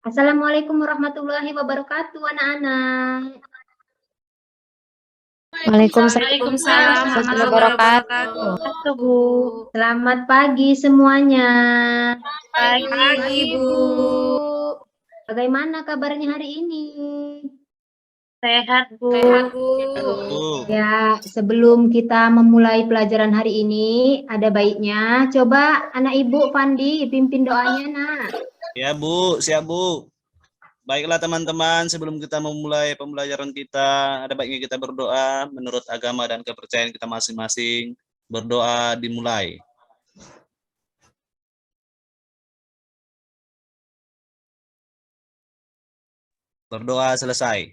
Assalamualaikum warahmatullahi wabarakatuh, anak-anak. Waalaikumsalam warahmatullahi wabarakatuh, Bu. Selamat pagi semuanya. Pagi, Bu. Bagaimana kabarnya hari ini? Sehat, Bu. Ya, sebelum kita memulai pelajaran hari ini, ada baiknya coba anak Ibu Pandi pimpin doanya, Nak. Ya, Bu, siap, Bu. Baiklah teman-teman, sebelum kita memulai pembelajaran kita, ada baiknya kita berdoa menurut agama dan kepercayaan kita masing-masing. Berdoa dimulai. Berdoa selesai.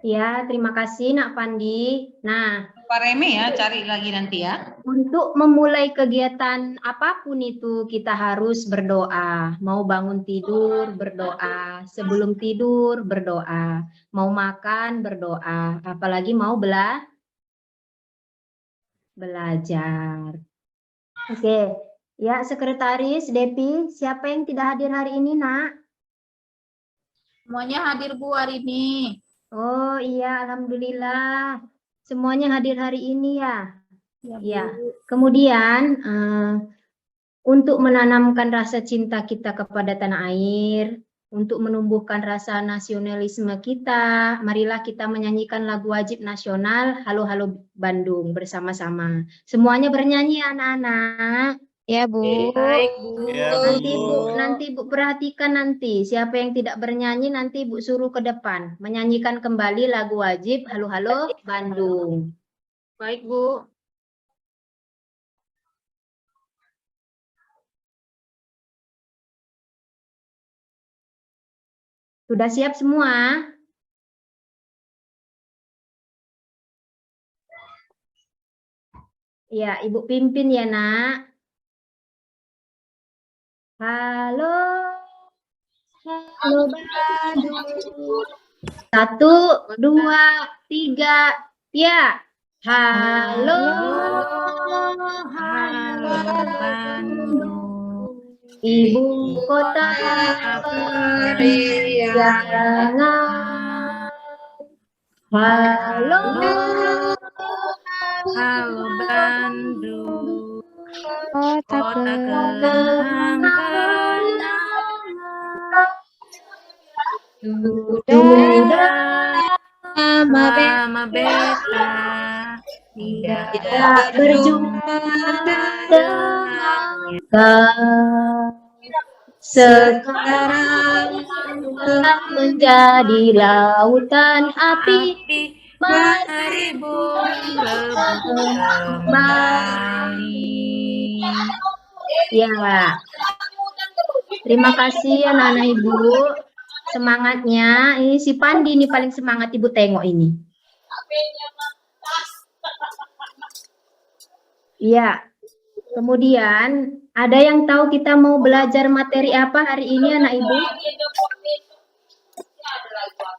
Ya, terima kasih Nak Pandi. Nah, Pak Reme ya, cari lagi nanti ya. untuk memulai kegiatan apapun itu kita harus berdoa. Mau bangun tidur berdoa, sebelum tidur berdoa, mau makan berdoa, apalagi mau belajar. Oke, ya Sekretaris Depi, siapa yang tidak hadir hari ini, Nak? Semuanya hadir, Bu, hari ini. Oh iya, alhamdulillah. Semuanya hadir hari ini ya. Ya, Bu. Ya. Kemudian untuk menanamkan rasa cinta kita kepada tanah air, untuk menumbuhkan rasa nasionalisme kita, marilah kita menyanyikan lagu wajib nasional Halo Halo Bandung bersama-sama. Semuanya bernyanyi anak-anak. Ya, Bu. Baik, Bu. Ya, Nanti Bu perhatikan nanti siapa yang tidak bernyanyi nanti Bu suruh ke depan menyanyikan kembali lagu wajib Halo Halo Bandung. Baik, Bu. Sudah siap semua? Ya, Ibu pimpin ya, Nak. Halo, halo Bandung. 1, 2, 3, ya. Halo, halo Bandung. Ibu kota periangan. Halo, halo Bandung. Kota kenangan. Sudah lama beta tidak berjumpa dengan kau. Sekarang telah menjadi lautan api, mari kembali. Ya, terima kasih anak-anak Ibu. Semangatnya, ini si Pandi ini paling semangat Ibu tengok ini. Iya. Kemudian ada yang tahu kita mau belajar materi apa hari ini anak Ibu?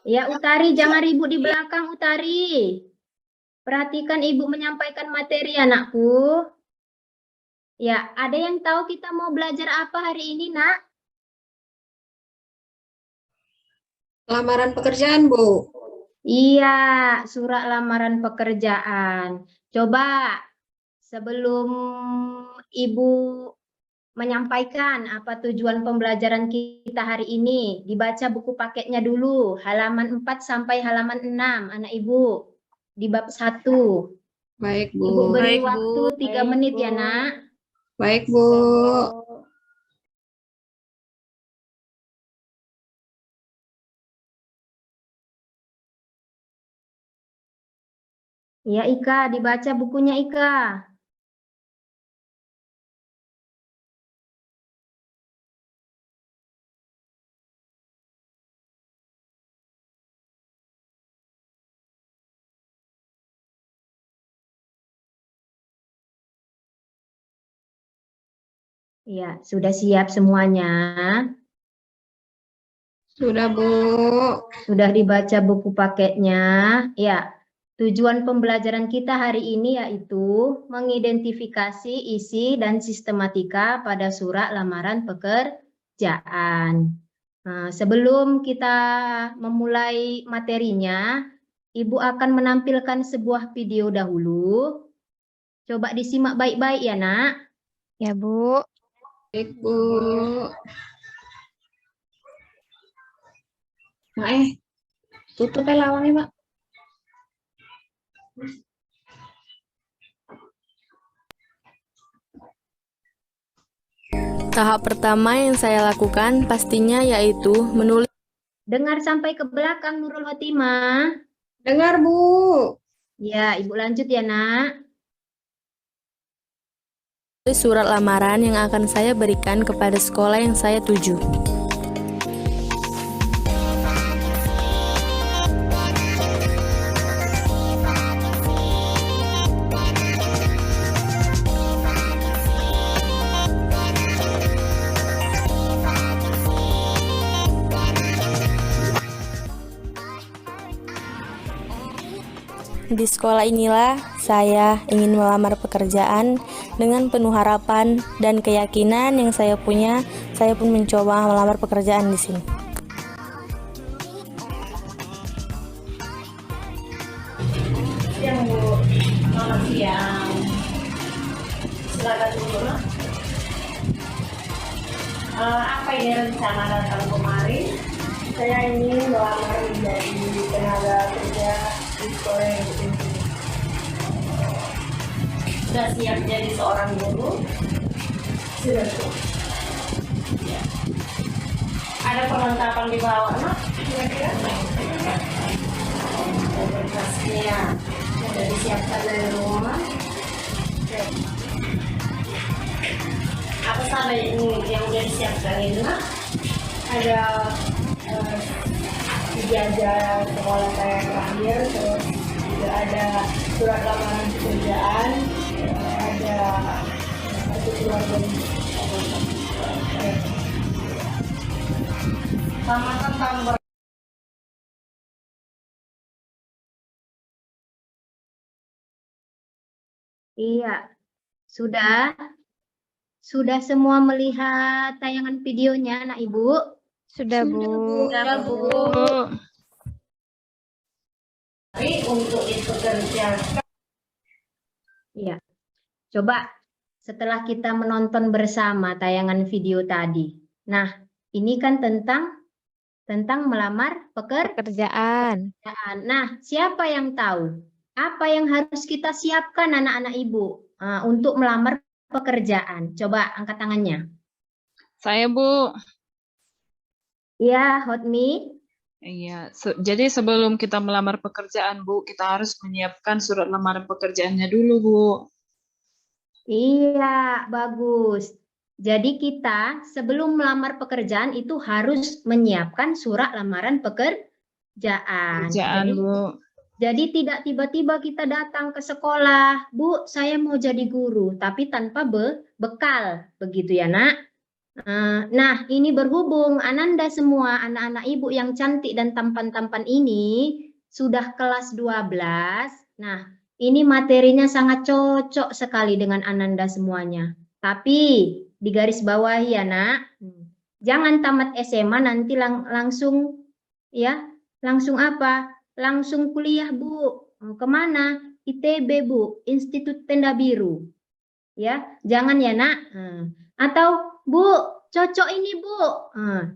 Ya, Utari jangan ribut di belakang, Utari. Perhatikan Ibu menyampaikan materi anakku. Ya, ada yang tahu kita mau belajar apa hari ini, Nak? Lamaran pekerjaan, Bu. Iya, surat lamaran pekerjaan. Coba sebelum Ibu menyampaikan apa tujuan pembelajaran kita hari ini, dibaca buku paketnya dulu, halaman 4 sampai halaman 6, anak Ibu, di bab 1. Baik, Bu. Ibu beri Baik, waktu Bu. 3 menit ya, Nak. Baik, Bu. Ya, Ika, dibaca bukunya Ika. Ya, sudah siap semuanya? Sudah, Bu. Sudah dibaca buku paketnya? Ya, tujuan pembelajaran kita hari ini yaitu mengidentifikasi isi dan sistematika pada surat lamaran pekerjaan. Nah, sebelum kita memulai materinya, Ibu akan menampilkan sebuah video dahulu. Coba disimak baik-baik ya, Nak. Ya, Bu. Baik, Bu. Mak, tutup lawangnya, Mak. Tahap pertama yang saya lakukan pastinya yaitu menulis Dengar sampai ke belakang, Nurul Khotimah. Dengar, Bu. Ya, Ibu lanjut ya, Nak. surat lamaran yang akan saya berikan kepada sekolah yang saya tuju. Di sekolah inilah saya ingin melamar pekerjaan dengan penuh harapan dan keyakinan yang saya punya. Saya pun mencoba melamar pekerjaan di sini. Siang, Bu. Selamat siang. Silakan dulu. Apa ini rencana datang kemari? Saya ingin melamar menjadi tenaga kerja di sekolah yang ini. Sudah siap jadi seorang guru? Sudah, Bu. Ya. Ada perlengkapan di bawah, Nak? Kira-kira? Berkasnya sudah disiapkan dari rumah. Oke. Apa saja ini yang sudah disiapkan ini, Nak? Ada ijazah sekolah saya yang terakhir, terus juga ada surat lamaran pekerjaan, ada kartu keluarga. Sama tentang Iya, sudah. Sudah semua melihat tayangan videonya, Nak Ibu? Sudah, Bu. Sudah, Bu. untuk dipekerjakan. Iya. Coba setelah kita menonton bersama tayangan video tadi. Nah, ini kan tentang melamar Pekerjaan. pekerjaan. Nah, siapa yang tahu apa yang harus kita siapkan anak-anak Ibu untuk melamar pekerjaan? Coba angkat tangannya. Saya, Bu. Iya, Hotmi. Iya, jadi sebelum kita melamar pekerjaan, Bu, kita harus menyiapkan surat lamaran pekerjaannya dulu, Bu. Iya, bagus. Jadi kita sebelum melamar pekerjaan itu harus menyiapkan surat lamaran pekerjaan. Pekerjaan, Bu. Jadi tidak tiba-tiba kita datang ke sekolah, Bu, saya mau jadi guru, tapi tanpa bekal, begitu ya, Nak? Nah, ini berhubung Ananda semua anak-anak Ibu yang cantik dan tampan-tampan ini sudah kelas 12. Nah, ini materinya sangat cocok sekali dengan Ananda semuanya. Tapi di garis bawah ya, Nak. Jangan tamat SMA nanti langsung ya, langsung apa? Langsung kuliah, Bu. Kemana? ITB, Bu, Institut Tenda Biru. Ya, jangan ya, Nak. Atau Bu, cocok ini, Bu.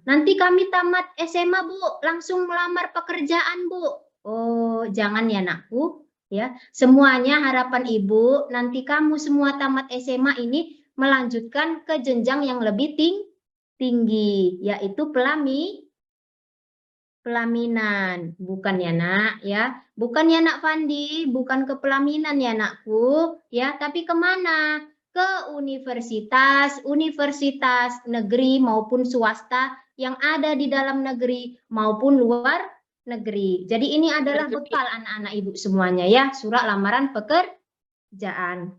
Nanti kami tamat SMA, Bu, langsung melamar pekerjaan, Bu. Oh, jangan ya, Nakku. Ya, semuanya harapan Ibu nanti kamu semua tamat SMA ini melanjutkan ke jenjang yang lebih tinggi, yaitu pelaminan, bukan ya, Nak, ya. Bukan ya, Nak Fandi, bukan ke pelaminan ya, Nakku, ya, tapi kemana? Ke universitas negeri maupun swasta yang ada di dalam negeri maupun luar negeri. Jadi ini adalah bekal anak-anak Ibu semuanya ya, surat lamaran pekerjaan.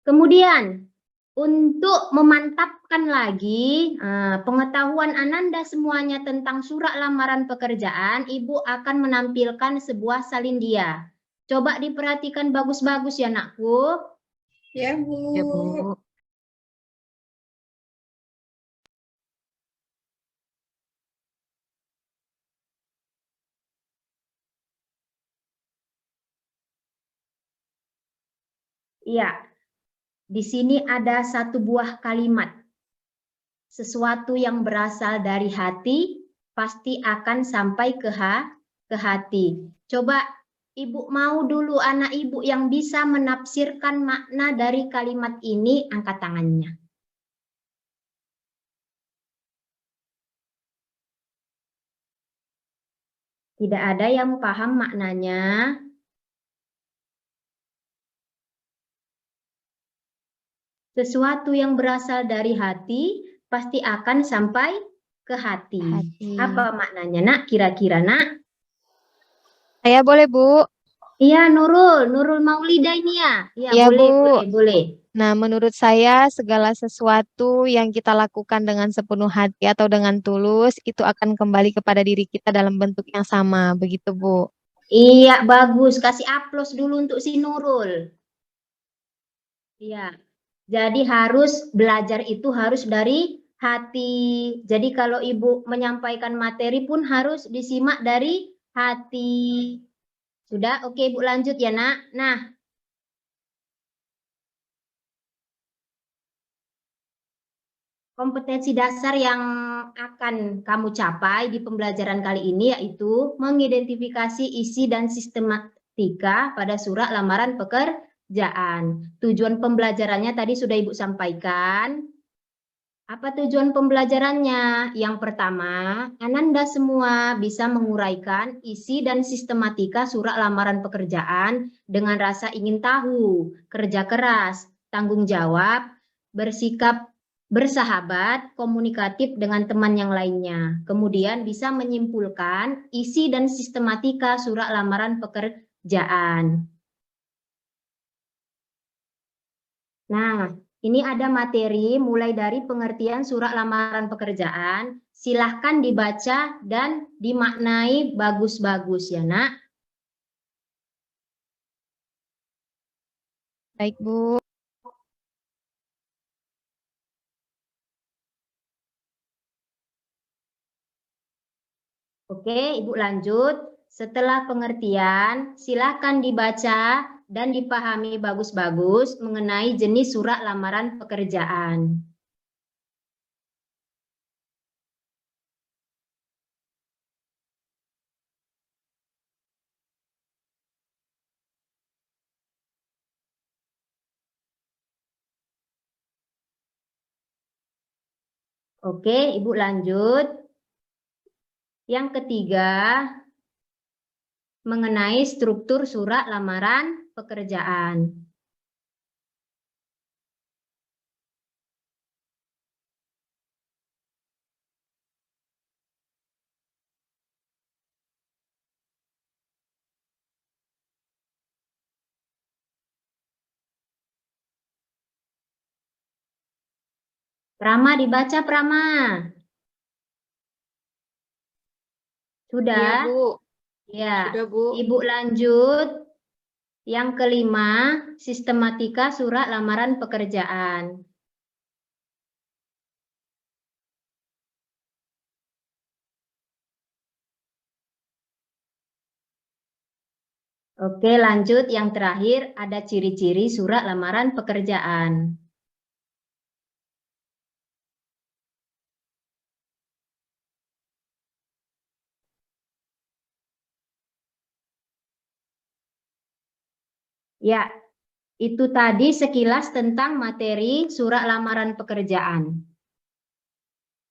Kemudian untuk memantapkan lagi pengetahuan Ananda semuanya tentang surat lamaran pekerjaan, Ibu akan menampilkan sebuah salindia. Coba diperhatikan bagus-bagus ya, Nakku. Ya, Bu. Ya, Bu. Iya, di sini ada satu buah kalimat. Sesuatu yang berasal dari hati pasti akan sampai ke hati. Coba Ibu mau dulu anak Ibu yang bisa menafsirkan makna dari kalimat ini, angkat tangannya. Tidak ada yang paham maknanya. Sesuatu yang berasal dari hati pasti akan sampai ke hati. Apa maknanya, Nak? Kira-kira, Nak? Saya boleh, Bu? Iya, Nurul Maulida ini ya? Iya, Iya, boleh, Bu. boleh. Nah, menurut saya segala sesuatu yang kita lakukan dengan sepenuh hati atau dengan tulus itu akan kembali kepada diri kita dalam bentuk yang sama, begitu, Bu. Iya, bagus. Kasih aplaus dulu untuk si Nurul. Iya. Jadi harus belajar itu harus dari hati. Jadi kalau Ibu menyampaikan materi pun harus disimak dari hati. Sudah? Oke, Ibu lanjut ya, Nak. Nah, kompetensi dasar yang akan kamu capai di pembelajaran kali ini yaitu mengidentifikasi isi dan sistematika pada surat lamaran pekerjaan. Tujuan pembelajarannya tadi sudah Ibu sampaikan. Apa tujuan pembelajarannya? Yang pertama, Ananda semua bisa menguraikan isi dan sistematika surat lamaran pekerjaan dengan rasa ingin tahu, kerja keras, tanggung jawab, bersikap bersahabat, komunikatif dengan teman yang lainnya. Kemudian bisa menyimpulkan isi dan sistematika surat lamaran pekerjaan. Nah, ini ada materi mulai dari pengertian surat lamaran pekerjaan. Silahkan dibaca dan dimaknai bagus-bagus ya, Nak. Baik, Bu. Oke, Ibu lanjut. Setelah pengertian, silahkan dibaca dan dipahami bagus-bagus mengenai jenis surat lamaran pekerjaan. Oke, Ibu lanjut. Yang ketiga, mengenai struktur surat lamaran pekerjaan. Prama dibaca, Prama. Sudah? Iya, Bu. Ya. Sudah, Bu. Ibu lanjut. Yang kelima, sistematika surat lamaran pekerjaan. Oke, lanjut. Yang terakhir, ada ciri-ciri surat lamaran pekerjaan. Ya, itu tadi sekilas tentang materi surat lamaran pekerjaan.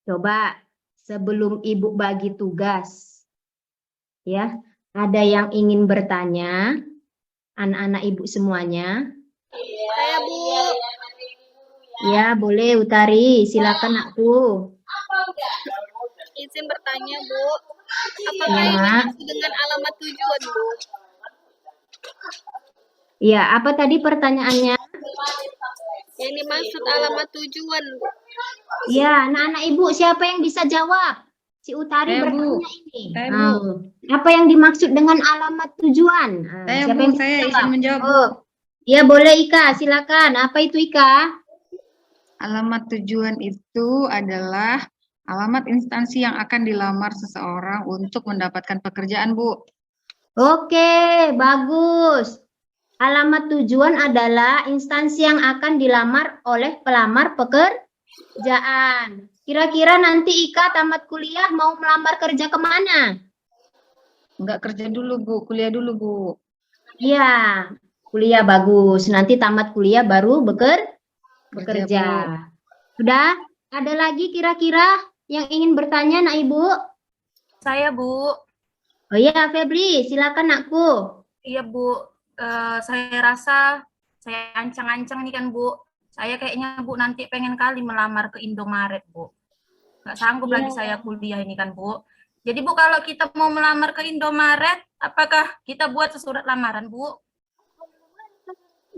Coba sebelum Ibu bagi tugas, ya, ada yang ingin bertanya, anak-anak Ibu semuanya? Saya, Bu. Ya, boleh Utari, silakan aku. Izin bertanya, Bu. Apakah Ya, ini Mak. maksud dengan alamat tujuan, Bu? Ya, apa tadi pertanyaannya? Yang dimaksud alamat tujuan, Bu. Ya, anak-anak Ibu, siapa yang bisa jawab? Si Utari Saya, Bu. bertanya ini. Saya, Bu. Apa yang dimaksud dengan alamat tujuan? Saya, Siapa Bu, yang bisa saya jawab? izin menjawab, Bu. Oh, ya boleh Ika, silakan. Apa itu Ika? Alamat tujuan itu adalah alamat instansi yang akan dilamar seseorang untuk mendapatkan pekerjaan, Bu. Oke, bagus. Alamat tujuan adalah instansi yang akan dilamar oleh pelamar pekerjaan. Kira-kira nanti Ika tamat kuliah mau melamar kerja kemana? Enggak kerja dulu, Bu. Kuliah dulu, Bu. Iya, kuliah bagus. Nanti tamat kuliah baru bekerja. Sudah? Ada lagi kira-kira yang ingin bertanya, Nak Ibu? Saya, Bu. Oh iya, Febri, silakan Nakku. Iya, Bu. Saya rasa saya ancang-ancang nih kan, Bu. Saya kayaknya, Bu, nanti pengen kali melamar ke Indomaret, Bu. Nggak sanggup lagi saya kuliah ini kan, Bu. Jadi, Bu, kalau kita mau melamar ke Indomaret, apakah kita buat surat lamaran, Bu?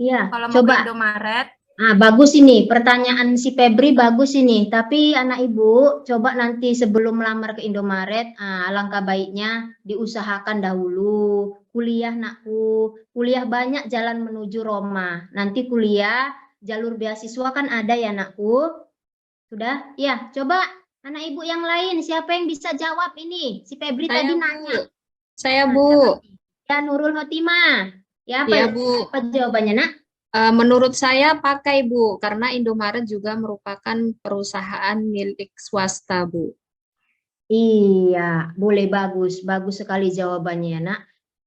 Iya, Kalau mau ke coba. Indomaret, Ah, bagus ini, pertanyaan si Febri bagus ini. Tapi anak ibu, coba nanti sebelum melamar ke Indomaret, alangkah baiknya diusahakan dahulu. Kuliah nakku, kuliah banyak jalan menuju Roma. Nanti kuliah, jalur beasiswa kan ada ya nakku. Sudah? Ya, coba anak ibu yang lain, siapa yang bisa jawab ini? Si Febri Saya, tadi Bu. nanya. Saya, Nah, Bu. Ya, Nurul Hotimah. Ya, Iya, Bu. apa jawabannya, Nak? Menurut saya pakai, Bu, karena Indomaret juga merupakan perusahaan milik swasta, Bu. Iya, boleh bagus. Bagus sekali jawabannya, Nak.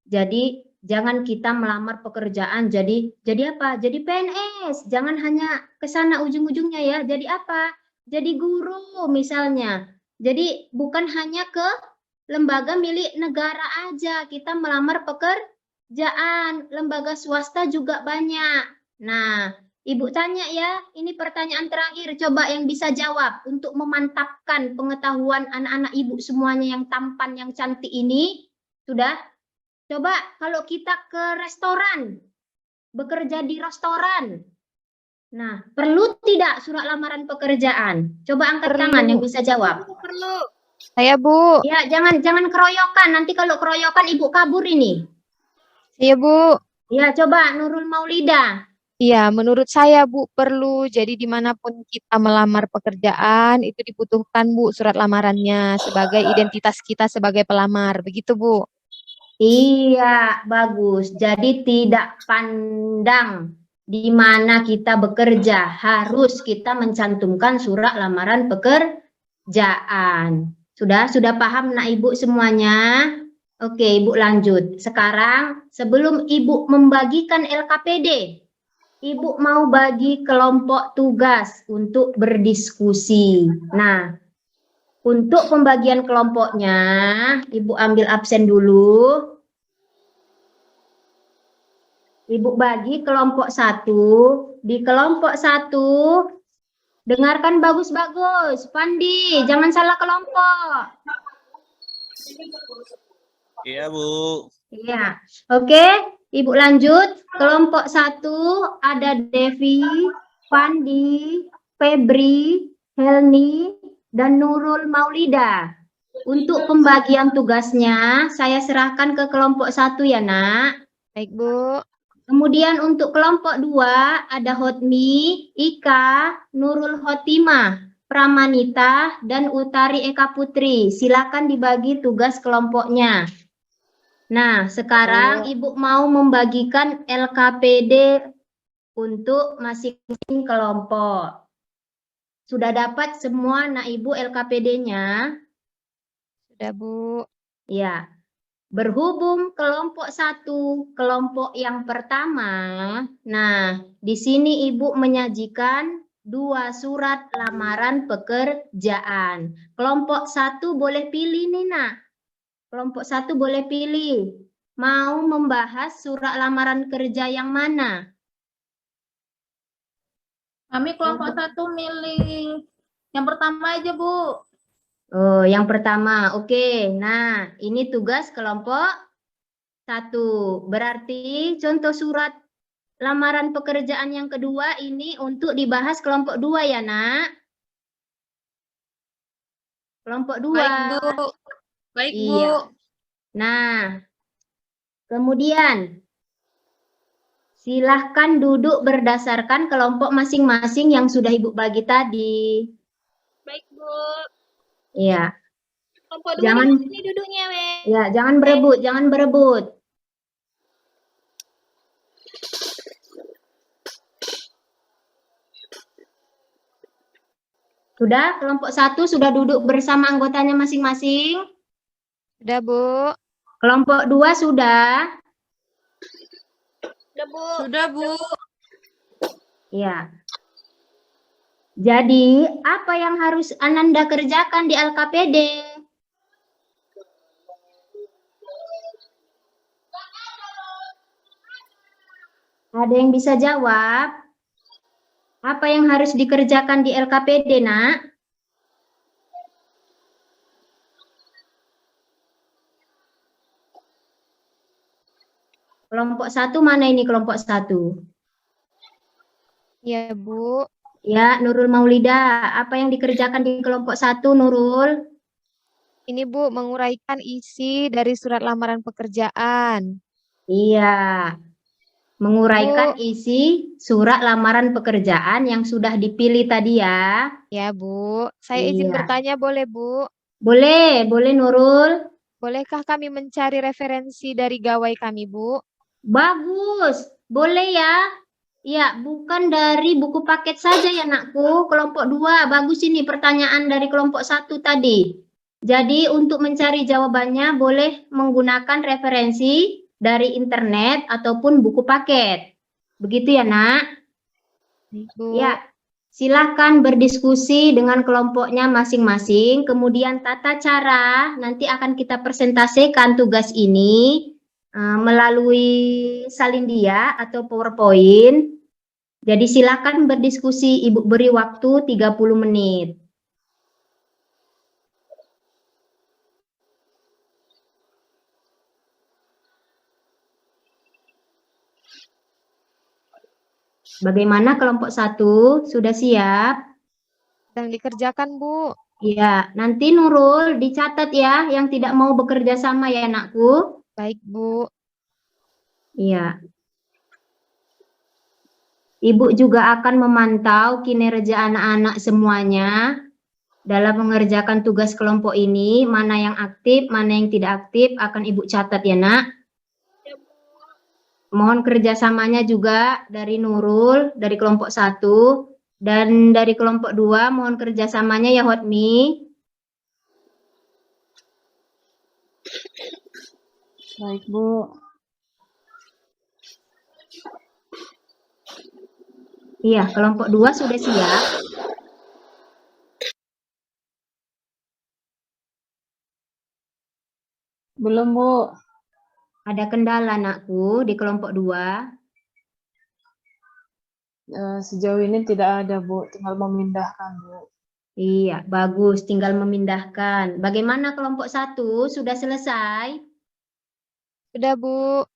Jadi, jangan kita melamar pekerjaan jadi apa? Jadi PNS. Jangan hanya ke sana ujung-ujungnya ya. Jadi apa? Jadi guru misalnya. Jadi bukan hanya ke lembaga milik negara aja kita melamar pekerjaan. Lembaga swasta juga banyak. Nah, Ibu tanya ya, ini pertanyaan terakhir, coba yang bisa jawab untuk memantapkan pengetahuan anak-anak ibu semuanya yang tampan, yang cantik ini. Sudah? Coba kalau kita ke restoran, bekerja di restoran. Nah, perlu tidak surat lamaran pekerjaan? Coba angkat tangan yang bisa jawab. Perlu. Saya, Bu. Ya, jangan keroyokan. Nanti kalau keroyokan ibu kabur ini. Iya, Bu. Ya, coba Nurul Maulida. Iya, menurut saya, Bu, perlu. Jadi dimanapun kita melamar pekerjaan, itu dibutuhkan, Bu, surat lamarannya sebagai identitas kita sebagai pelamar. Begitu, Bu. Iya, bagus. Jadi tidak pandang di mana kita bekerja, harus kita mencantumkan surat lamaran pekerjaan. Sudah paham nak Ibu semuanya? Oke, Ibu lanjut. Sekarang sebelum Ibu membagikan LKPD, Ibu mau bagi kelompok tugas untuk berdiskusi. Nah, untuk pembagian kelompoknya, Ibu ambil absen dulu. Ibu bagi kelompok 1. Di kelompok 1, dengarkan bagus-bagus. Pandi, jangan salah kelompok. Iya, Bu. Iya, oke. Ibu lanjut. Kelompok 1 ada Devi, Pandi, Febri, Helni, dan Nurul Maulida. Untuk pembagian tugasnya, saya serahkan ke kelompok 1 ya, Nak. Baik, Bu. Kemudian untuk kelompok 2 ada Hotmi, Ika, Nurul Hotimah, Pramanita, dan Utari Eka Putri. Silakan dibagi tugas kelompoknya. Nah, sekarang Ibu mau membagikan LKPD untuk masing-masing kelompok. Sudah dapat semua nak Ibu LKPD-nya? Sudah, Bu. Ya. Berhubung kelompok 1, kelompok yang pertama, nah di sini Ibu menyajikan 2 surat lamaran pekerjaan. Kelompok 1 boleh pilih nih nak. Kelompok 1 boleh pilih. Mau membahas surat lamaran kerja yang mana? kami kelompok 1 milih yang pertama aja, Bu. Oh, yang pertama. Oke. Nah, ini tugas kelompok 1. Berarti contoh surat lamaran pekerjaan yang kedua ini untuk dibahas kelompok 2 ya, Nak? Kelompok 2. Baik, Bu. Baik, Bu. Iya. Nah, kemudian silahkan duduk berdasarkan kelompok masing-masing yang sudah Ibu bagi tadi. Baik, Bu. Iya. Kelompok 2 Jangan di sini duduknya, We. Ya, jangan berebut, jangan berebut. Sudah, kelompok 1 sudah duduk bersama anggotanya masing-masing. Sudah, Bu. Kelompok 2 sudah. Sudah, Bu. Ya. Jadi, apa yang harus Ananda kerjakan di LKPD? Ada yang bisa jawab? Apa yang harus dikerjakan di LKPD, Nak? Kelompok 1 mana ini kelompok 1? Ya, Bu. Ya, Nurul Maulida. Apa yang dikerjakan di kelompok 1, Nurul? Ini, Bu, menguraikan isi dari surat lamaran pekerjaan. Iya. Menguraikan isi surat lamaran pekerjaan yang sudah dipilih tadi ya. Ya, Bu. Saya izin Iya. bertanya, boleh, Bu? Boleh Nurul. Bolehkah kami mencari referensi dari gawai kami, Bu? Bagus, boleh ya. Ya, bukan dari buku paket saja ya, Nakku. Kelompok 2, bagus ini pertanyaan dari kelompok 1 tadi. Jadi untuk mencari jawabannya boleh menggunakan referensi dari internet ataupun buku paket. Begitu ya, Nak? Bu. Ya, silakan berdiskusi dengan kelompoknya masing-masing. Kemudian tata cara nanti akan kita presentasikan tugas ini melalui Salindia atau PowerPoint. Jadi silakan berdiskusi, Ibu beri waktu 30 menit. Bagaimana kelompok 1? Sudah siap? Sedang dikerjakan, Bu. Iya, nanti Nurul dicatat ya yang tidak mau bekerja sama ya, Nakku. Baik, Bu. Iya. Ibu juga akan memantau kinerja anak-anak semuanya dalam mengerjakan tugas kelompok ini, mana yang aktif, mana yang tidak aktif akan Ibu catat ya, Nak. Mohon kerjasamanya juga dari Nurul, dari kelompok 1, dan dari kelompok 2, mohon kerjasamanya ya, Hotmi. Baik, Bu. Iya, kelompok 2 sudah siap. Belum, Bu. Ada kendala, Nakku, di kelompok 2. Sejauh ini tidak ada, Bu. Tinggal memindahkan, Bu. Iya, bagus. Tinggal memindahkan. Bagaimana kelompok 1? Sudah selesai? Sudah, Bu.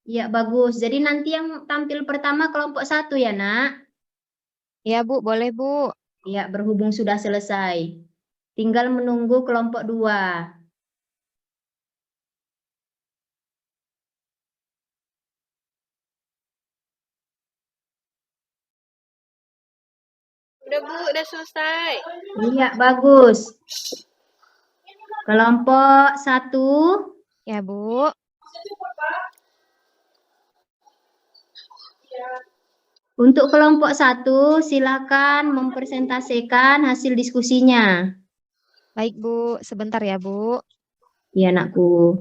Iya, bagus. Jadi nanti yang tampil pertama kelompok 1 ya, Nak? Ya, Bu. Boleh, Bu. Iya, berhubung sudah selesai. Tinggal menunggu kelompok 2. Udah, Bu. Udah selesai. Iya, bagus. Kelompok 1. Ya, Bu. Untuk kelompok 1, silakan mempresentasikan hasil diskusinya. Baik, Bu. Sebentar ya, Bu. Iya, Nakku.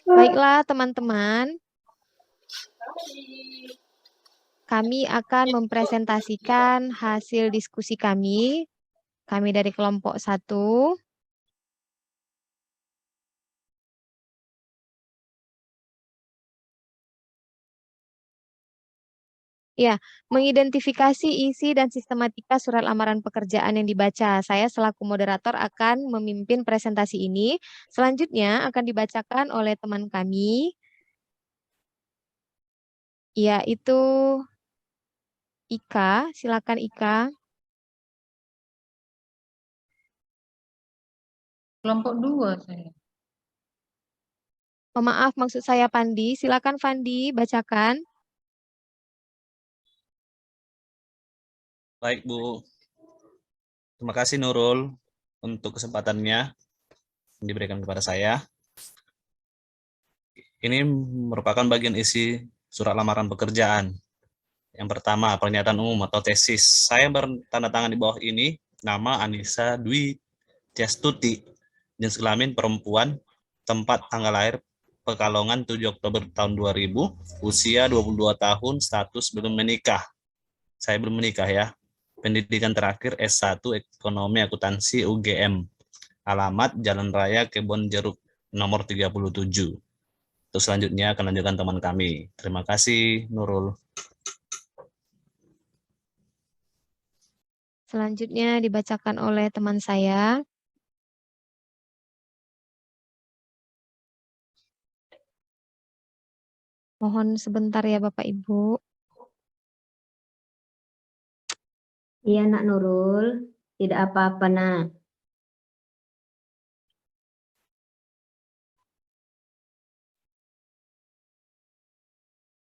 Baiklah, teman-teman. Kami akan mempresentasikan hasil diskusi kami. Kami dari kelompok 1. Ya, mengidentifikasi isi dan sistematika surat lamaran pekerjaan yang dibaca. Saya selaku moderator akan memimpin presentasi ini. Selanjutnya akan dibacakan oleh teman kami, yaitu Ika. Silakan, Ika. Kelompok 2 saya. Oh, maaf, maksud saya Pandi. Silakan, Pandi, bacakan. Baik, Bu. Terima kasih Nurul untuk kesempatannya yang diberikan kepada saya. Ini merupakan bagian isi surat lamaran pekerjaan. Yang pertama, pernyataan umum atau tesis. Saya bertanda tangan di bawah ini, nama Anissa Dwi Tiastuti, jenis kelamin perempuan, tempat tanggal lahir Pekalongan 7 Oktober tahun 2000, usia 22 tahun, status belum menikah. Saya belum menikah ya. Pendidikan terakhir S1 Ekonomi Akuntansi UGM. Alamat Jalan Raya Kebon Jeruk nomor 37. Terus selanjutnya akan lanjutkan teman kami. Terima kasih Nurul. Selanjutnya dibacakan oleh teman saya. Mohon sebentar ya Bapak Ibu. Iya Nak Nurul, tidak apa-apa Nak.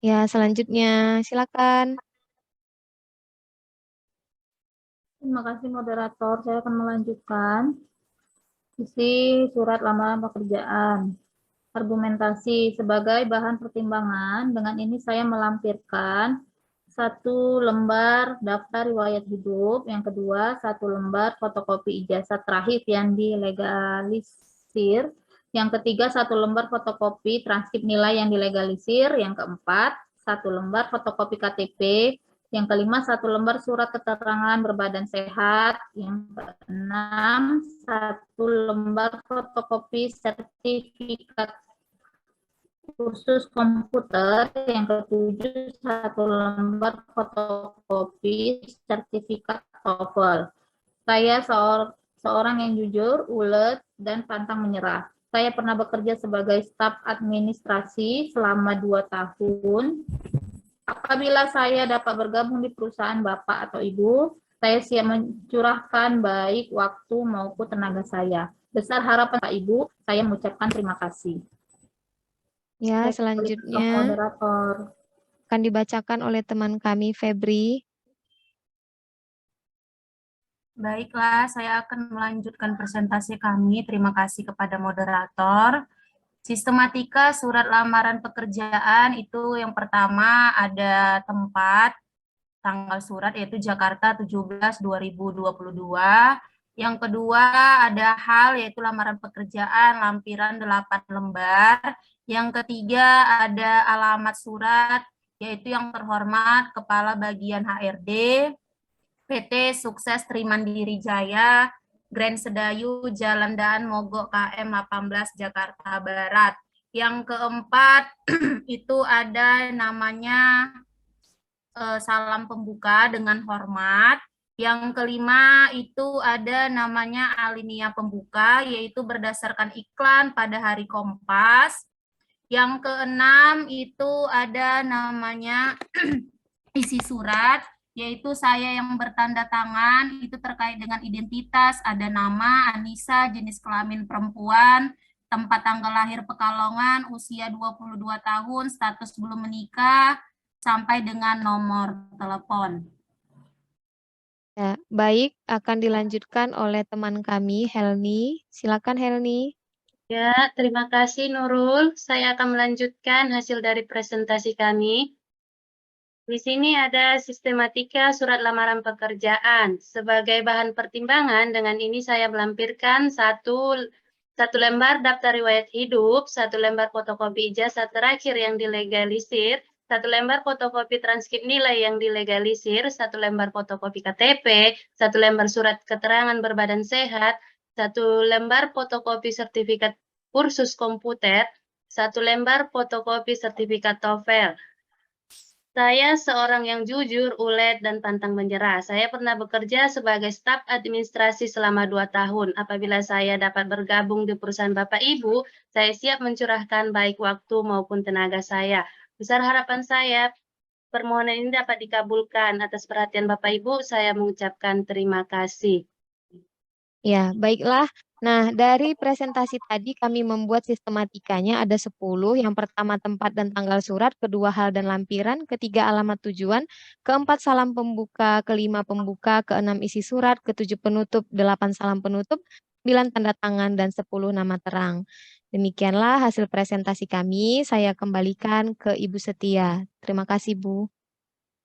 Ya, selanjutnya silakan. Terima kasih moderator. Saya akan melanjutkan isi surat lamaran pekerjaan. Argumentasi sebagai bahan pertimbangan, dengan ini saya melampirkan 1 lembar daftar riwayat hidup, yang kedua 1 lembar fotokopi ijazah terakhir yang dilegalisir, yang ketiga 1 lembar fotokopi transkrip nilai yang dilegalisir, yang keempat 1 lembar fotokopi KTP, yang kelima 1 lembar surat keterangan berbadan sehat, yang keenam 1 lembar fotokopi sertifikat kursus komputer, yang ketujuh 1 lembar fotokopi sertifikat TOEFL. Saya seorang yang jujur, ulet, dan pantang menyerah. Saya pernah bekerja sebagai staf administrasi selama 2 tahun. Apabila saya dapat bergabung di perusahaan Bapak atau Ibu, saya siap mencurahkan baik waktu maupun tenaga saya. Besar harapan Pak Ibu, saya mengucapkan terima kasih. Ya, Saya kembali ke selanjutnya moderator. akan dibacakan oleh teman kami Febri. Baiklah, saya akan melanjutkan presentasi kami. Terima kasih kepada moderator. Sistematika surat lamaran pekerjaan itu yang pertama ada tempat, tanggal surat yaitu Jakarta 17/2022. Yang kedua ada hal yaitu lamaran pekerjaan lampiran 8 lembar. Yang ketiga ada alamat surat yaitu yang terhormat Kepala Bagian HRD PT Sukses Trimandiri Jaya, Grand Sedayu, Jalan Daan Mogok KM 18 Jakarta Barat. Yang keempat itu ada namanya salam pembuka dengan hormat. Yang kelima itu ada namanya alinea pembuka, yaitu berdasarkan iklan pada hari Kompas. Yang keenam itu ada namanya isi surat, yaitu saya yang bertanda tangan, itu terkait dengan identitas, ada nama Anissa, jenis kelamin perempuan, tempat tanggal lahir Pekalongan, usia 22 tahun, status belum menikah, sampai dengan nomor telepon. Ya, baik, akan dilanjutkan oleh teman kami Helni. Silakan Helni. Ya, terima kasih Nurul. Saya akan melanjutkan hasil dari presentasi kami. Di sini ada sistematika surat lamaran pekerjaan. Sebagai bahan pertimbangan, dengan ini saya melampirkan satu lembar daftar riwayat hidup, 1 lembar fotokopi ijazah terakhir yang dilegalisir, 1 lembar fotokopi transkrip nilai yang dilegalisir, 1 lembar fotokopi KTP, 1 lembar surat keterangan berbadan sehat, 1 lembar fotokopi sertifikat kursus komputer, 1 lembar fotokopi sertifikat TOEFL. Saya seorang yang jujur, ulet, dan pantang menyerah. Saya pernah bekerja sebagai staf administrasi selama 2 tahun. Apabila saya dapat bergabung di perusahaan Bapak Ibu, saya siap mencurahkan baik waktu maupun tenaga saya. Besar harapan saya, permohonan ini dapat dikabulkan. Atas perhatian Bapak Ibu, saya mengucapkan terima kasih. Ya, baiklah. Nah, dari presentasi tadi kami membuat sistematikanya ada 10. Yang pertama tempat dan tanggal surat, kedua hal dan lampiran, ketiga alamat tujuan, keempat salam pembuka, kelima pembuka, keenam isi surat, ketujuh penutup, 8 salam penutup, 9 tanda tangan, dan 10 nama terang. Demikianlah hasil presentasi kami. Saya kembalikan ke Ibu Setia. Terima kasih, Bu.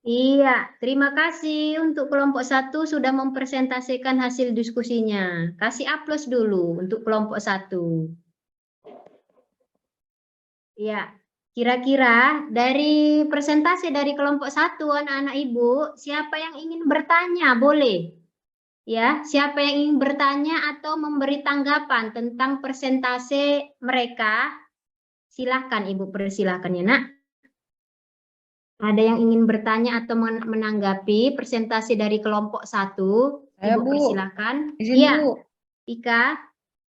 Iya, terima kasih untuk kelompok 1 sudah mempresentasikan hasil diskusinya. Kasih aplaus dulu untuk kelompok 1. Iya, kira-kira dari presentasi dari kelompok 1 anak-anak Ibu, siapa yang ingin bertanya? Boleh. Ya, siapa yang ingin bertanya atau memberi tanggapan tentang presentasi mereka? Silahkan Ibu, persilahkan ya nak. Ada yang ingin bertanya atau menanggapi presentasi dari kelompok 1? Saya, Ibu Bu. persilahkan. Izin, Iya, Bu. Ika.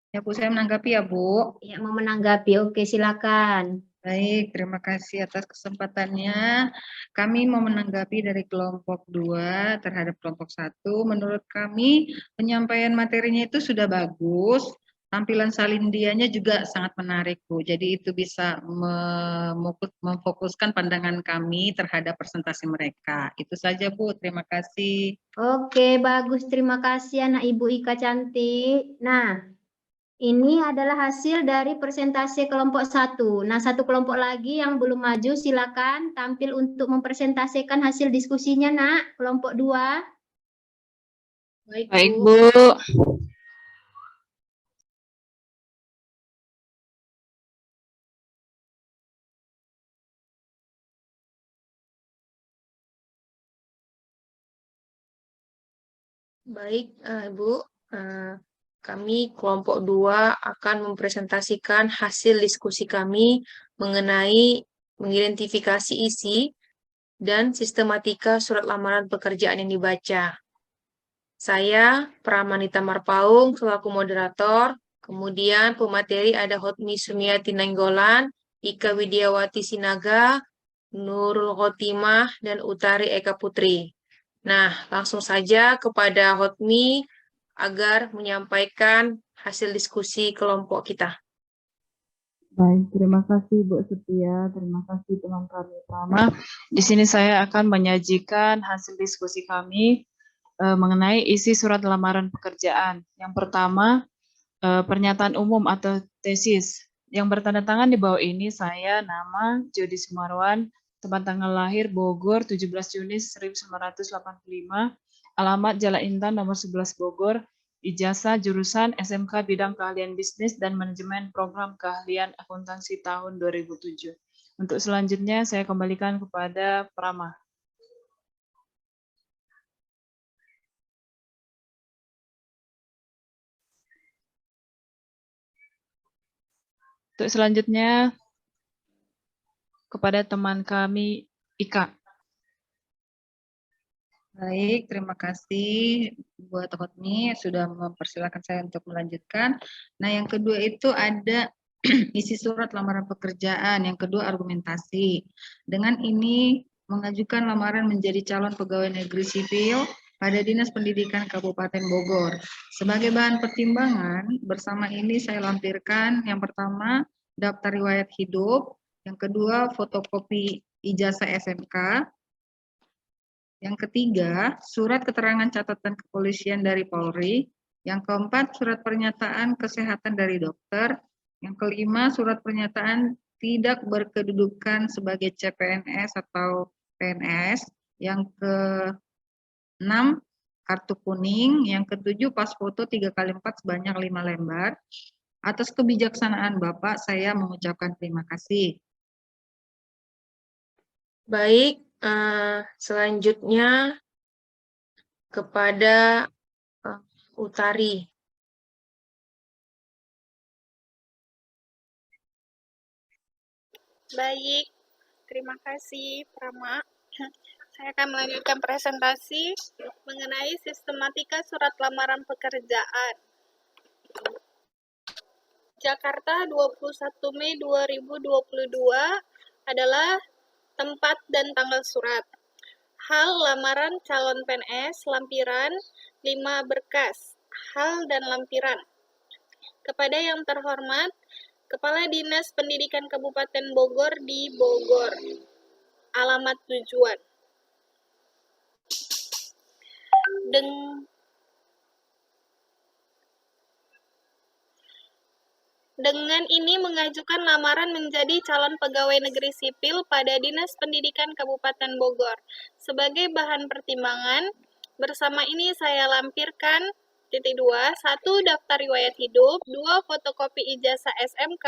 Ya, Bu, saya menanggapi ya, Bu. Ya, mau menanggapi. Oke, silakan. Baik, terima kasih atas kesempatannya. Kami mau menanggapi dari kelompok 2 terhadap kelompok 1. Menurut kami, penyampaian materinya itu sudah bagus. Tampilan salindianya juga sangat menarik, Bu. Jadi itu bisa memfokuskan pandangan kami terhadap presentasi mereka. Itu saja, Bu. Terima kasih. Oke, bagus. Terima kasih anak Ibu Ika cantik. Nah, ini adalah hasil dari presentasi kelompok 1. Nah, satu kelompok lagi yang belum maju, silakan tampil untuk mempresentasikan hasil diskusinya, nak. Kelompok 2. Baik, Bu. Baik, Ibu. Kami kelompok 2 akan mempresentasikan hasil diskusi kami mengenai mengidentifikasi isi dan sistematika surat lamaran pekerjaan yang dibaca. Saya, Pramanita Marpaung, selaku moderator. Kemudian pemateri ada Hotmi Sumiati Nainggolan, Ika Widiawati Sinaga, Nurul Khotimah, dan Utari Eka Putri. Nah, langsung saja kepada Hotmi agar menyampaikan hasil diskusi kelompok kita. Baik, terima kasih Bu Setia, terima kasih teman kami Prama. Di sini saya akan menyajikan hasil diskusi kami mengenai isi surat lamaran pekerjaan. Yang pertama, pernyataan umum atau tesis. Yang bertanda tangan di bawah ini saya, nama Jody Sumarwan, tempat tanggal lahir Bogor 17 Juni 1985, alamat Jalan Intan nomor 11 Bogor, ijazah jurusan SMK bidang keahlian bisnis dan manajemen program keahlian akuntansi tahun 2007. Untuk selanjutnya saya kembalikan kepada Prama. Untuk selanjutnya kepada teman kami Ika. Baik, terima kasih buat Hotmi sudah mempersilahkan saya untuk melanjutkan. Nah, yang kedua itu ada isi surat lamaran pekerjaan, yang kedua argumentasi. Dengan ini mengajukan lamaran menjadi calon pegawai negeri sipil pada Dinas Pendidikan Kabupaten Bogor. Sebagai bahan pertimbangan, bersama ini saya lampirkan yang pertama daftar riwayat hidup, yang kedua fotokopi ijazah SMK, yang ketiga, surat keterangan catatan kepolisian dari Polri. Yang keempat, surat pernyataan kesehatan dari dokter. Yang kelima, surat pernyataan tidak berkedudukan sebagai CPNS atau PNS. Yang keenam, kartu kuning. Yang ketujuh, pas foto 3x4 sebanyak 5 lembar. Atas kebijaksanaan Bapak, saya mengucapkan terima kasih. Baik, selanjutnya kepada Utari. Baik, terima kasih Prama. Saya akan melanjutkan presentasi mengenai sistematika surat lamaran pekerjaan. Jakarta 21 Mei 2022 adalah tempat dan tanggal surat. Hal lamaran calon PNS, lampiran 5 berkas. Hal dan lampiran. Kepada yang terhormat, Kepala Dinas Pendidikan Kabupaten Bogor di Bogor. Alamat tujuan. dengan ini mengajukan lamaran menjadi calon pegawai negeri sipil pada Dinas Pendidikan Kabupaten Bogor. Sebagai bahan pertimbangan, bersama ini saya lampirkan titik 2, 1 daftar riwayat hidup, 2 fotokopi ijazah SMK,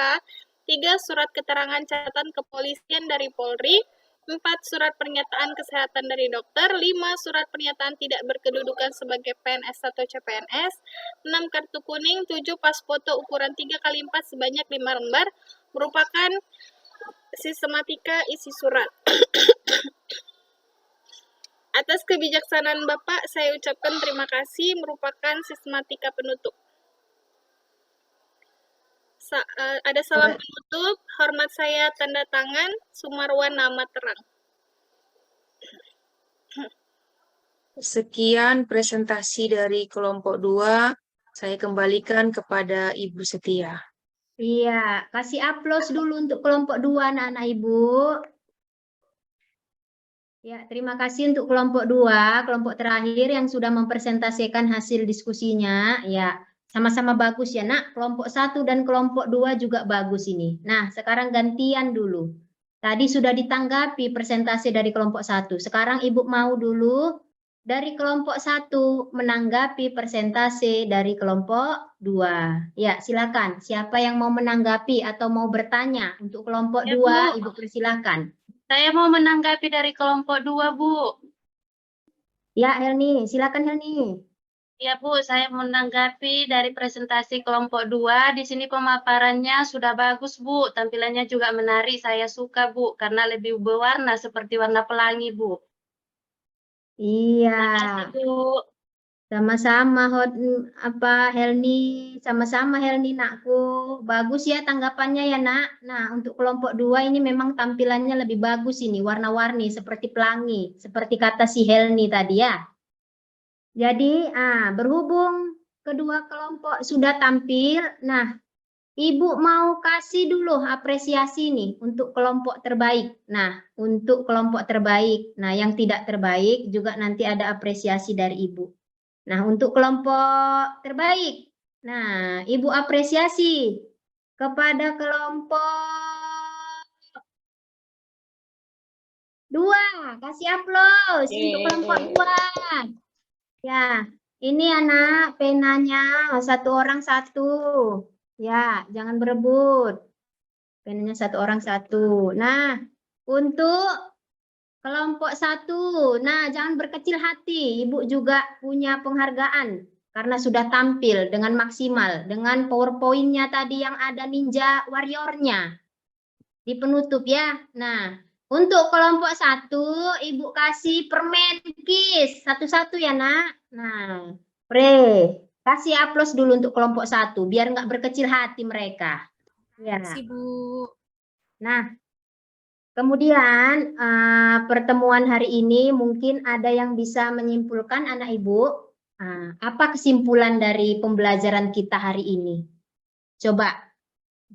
3 surat keterangan catatan kepolisian dari Polri, 4 surat pernyataan kesehatan dari dokter, 5 surat pernyataan tidak berkedudukan sebagai PNS atau CPNS, 6 kartu kuning, 7 pas foto ukuran 3x4 sebanyak 5 lembar, merupakan sistematika isi surat. Atas kebijaksanaan Bapak, saya ucapkan terima kasih, merupakan sistematika penutup. Ada salam penutup, hormat saya tanda tangan, Sumarwan nama terang. Sekian presentasi dari kelompok 2. Saya kembalikan kepada Ibu Setia. Iya, kasih aplaus dulu untuk kelompok 2 anak-anak Ibu. Ya, terima kasih untuk kelompok 2, kelompok terakhir yang sudah mempresentasikan hasil diskusinya. Ya, sama-sama bagus ya nak, kelompok 1 dan kelompok 2 juga bagus ini. Nah, sekarang gantian dulu. Tadi sudah ditanggapi presentasi dari kelompok 1. Sekarang Ibu mau dulu dari kelompok 1 menanggapi presentasi dari kelompok 2. Ya, silakan. Siapa yang mau menanggapi atau mau bertanya untuk kelompok 2, Ibu persilakan. Saya mau menanggapi dari kelompok 2, Bu. Ya, Helni, silakan Helni. Ya Bu, saya menanggapi dari presentasi kelompok 2. Di sini pemaparannya sudah bagus Bu, tampilannya juga menarik, saya suka Bu, karena lebih berwarna seperti warna pelangi Bu. Iya. Terima kasih Bu. Sama-sama Helni, sama-sama Helni nakku. Bagus ya tanggapannya ya nak. Nah, untuk kelompok 2 ini memang tampilannya lebih bagus ini, warna-warni seperti pelangi, seperti kata si Helni tadi ya. Jadi, berhubung kedua kelompok sudah tampil, nah Ibu mau kasih dulu apresiasi nih untuk kelompok terbaik. Nah, untuk kelompok terbaik, nah yang tidak terbaik juga nanti ada apresiasi dari Ibu. Nah, untuk kelompok terbaik, nah Ibu apresiasi kepada kelompok 2. Kasih aplaus untuk kelompok 2. Ya, ini anak penanya 1 orang 1. Ya, jangan berebut. Penanya 1 orang 1. Nah, untuk kelompok 1, nah jangan berkecil hati. Ibu juga punya penghargaan karena sudah tampil dengan maksimal. Dengan PowerPoint-nya tadi yang ada Ninja Warrior-nya. Di penutup ya. Nah, untuk kelompok 1, Ibu kasih permen kis. Satu-satu ya nak. Nah, kasih aplaus dulu untuk kelompok 1. Biar nggak berkecil hati mereka. Ya. Terima kasih Bu. Nah, kemudian pertemuan hari ini mungkin ada yang bisa menyimpulkan anak Ibu. Apa kesimpulan dari pembelajaran kita hari ini? Coba.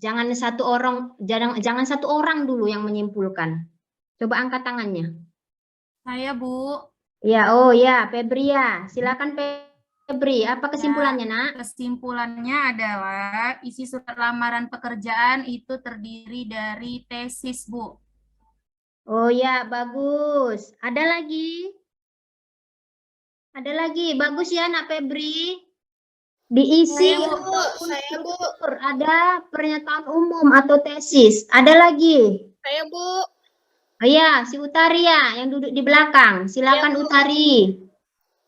Jangan satu orang dulu yang menyimpulkan. Coba angkat tangannya. Saya Bu. Ya, oh ya, Febri ya. Silakan Febri. Apa kesimpulannya, Nak? Kesimpulannya adalah isi surat lamaran pekerjaan itu terdiri dari tesis, Bu. Oh ya, bagus. Ada lagi? Ada lagi. Bagus ya, Nak Febri. Diisi Saya Bu. Ada pernyataan umum atau tesis. Ada lagi? Saya Bu. Oh iya, si Utari ya yang duduk di belakang. Silakan Bu. Utari.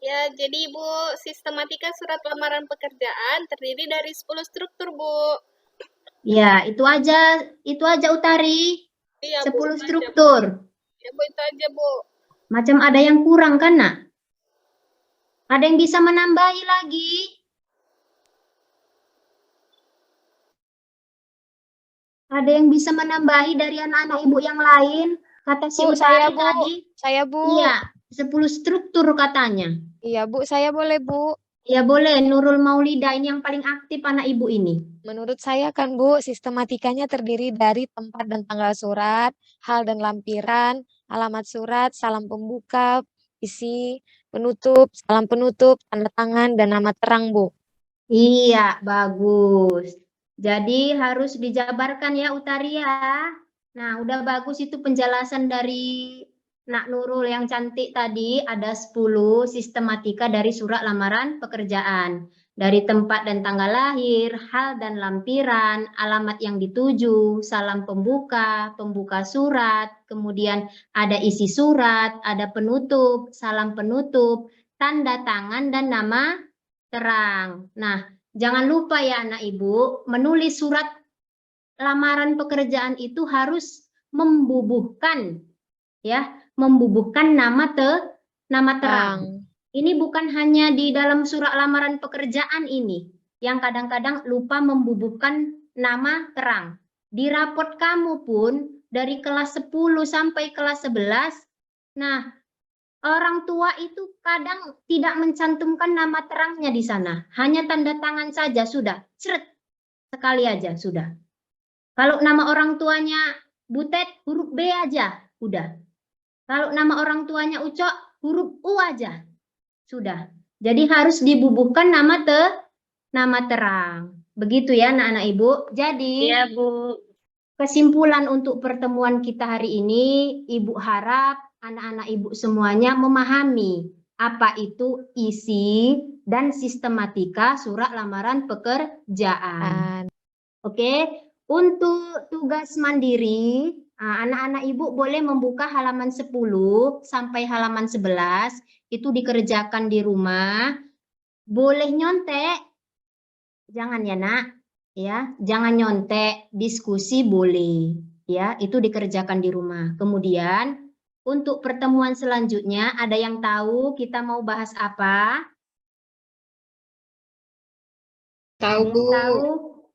Ya, jadi Bu, sistematika surat lamaran pekerjaan terdiri dari 10 struktur, Bu. Ya, itu aja Utari. Iya, 10 Bu, struktur. Ya, Bu, itu aja, Bu. Macam ada yang kurang kan, Nak? Ada yang bisa menambahi lagi? Ada yang bisa menambahi dari anak-anak Ibu yang lain? Kata si Utari tadi. Saya Bu. Iya, 10 struktur katanya. Iya Bu, saya boleh Bu. Ya boleh, Nurul Maulida ini yang paling aktif anak Ibu ini. Menurut saya kan Bu, sistematikanya terdiri dari tempat dan tanggal surat, hal dan lampiran, alamat surat, salam pembuka, isi, penutup, salam penutup, tanda tangan, dan nama terang Bu. Iya, bagus. Jadi harus dijabarkan ya Utaria. Nah, udah bagus itu penjelasan dari Nak Nurul yang cantik tadi. Ada 10 sistematika dari surat lamaran pekerjaan. Dari tempat dan tanggal lahir, hal dan lampiran, alamat yang dituju, salam pembuka, pembuka surat, kemudian ada isi surat, ada penutup, salam penutup, tanda tangan, dan nama terang. Nah, jangan lupa ya anak ibu, menulis surat lamaran pekerjaan itu harus membubuhkan ya, membubuhkan nama terang. Ini bukan hanya di dalam surat lamaran pekerjaan ini, yang kadang-kadang lupa membubuhkan nama terang. Di raport kamu pun dari kelas 10 sampai kelas 11, nah orang tua itu kadang tidak mencantumkan nama terangnya di sana. Hanya tanda tangan saja sudah, ceret, sekali aja sudah. Kalau nama orang tuanya Butet, huruf B aja, udah. Kalau nama orang tuanya Ucok, huruf U aja. Sudah. Jadi harus dibubuhkan nama terang. Begitu ya anak-anak Ibu. Jadi Iya, Bu. kesimpulan untuk pertemuan kita hari ini, Ibu harap anak-anak Ibu semuanya memahami apa itu isi dan sistematika surat lamaran pekerjaan. Oke, untuk tugas mandiri, anak-anak Ibu boleh membuka halaman 10 sampai halaman 11, itu dikerjakan di rumah. Boleh nyontek, jangan ya nak, ya, jangan nyontek, diskusi boleh, ya, itu dikerjakan di rumah. Kemudian untuk pertemuan selanjutnya, ada yang tahu kita mau bahas apa? Tahu, Bu. Tahu?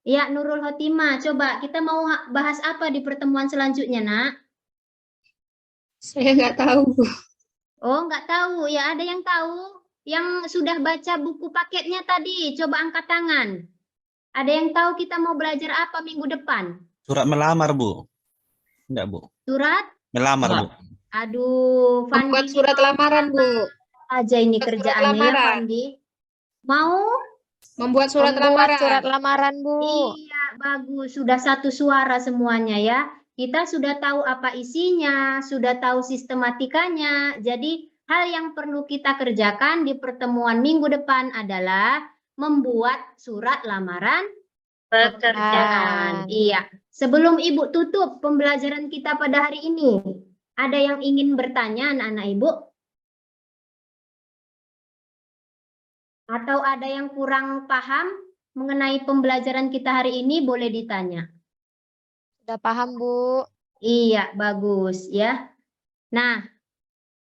Ya, Nurul Hotima, coba kita mau bahas apa di pertemuan selanjutnya, nak? Saya nggak tahu, Bu. Oh, nggak tahu. Ya, ada yang tahu? Yang sudah baca buku paketnya tadi, coba angkat tangan. Ada yang tahu kita mau belajar apa minggu depan? Surat melamar, Bu. Enggak, Bu. Surat? Melamar, Bu. Aduh, Fandi. Membuat surat lamaran, Bu. Aja ini Surat kerjaannya, lamaran. Fandi. Mau? Membuat surat Membuat lamaran. surat lamaran, Bu. Iya, bagus. Sudah satu suara semuanya ya. Kita sudah tahu apa isinya, sudah tahu sistematikanya. Jadi hal yang perlu kita kerjakan di pertemuan minggu depan adalah membuat surat lamaran pekerjaan. Iya. Sebelum Ibu tutup pembelajaran kita pada hari ini, ada yang ingin bertanya anak-anak Ibu? Atau ada yang kurang paham mengenai pembelajaran kita hari ini, boleh ditanya. Sudah paham, Bu. Iya, bagus ya. Nah,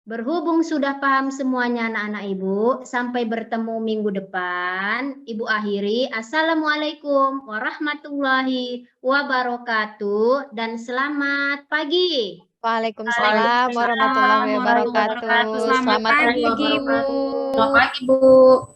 berhubung sudah paham semuanya anak-anak Ibu, sampai bertemu minggu depan, Ibu akhiri. Assalamualaikum warahmatullahi wabarakatuh dan selamat pagi. Waalaikumsalam warahmatullahi wabarakatuh. Selamat pagi, Bu. Selamat pagi, Bu.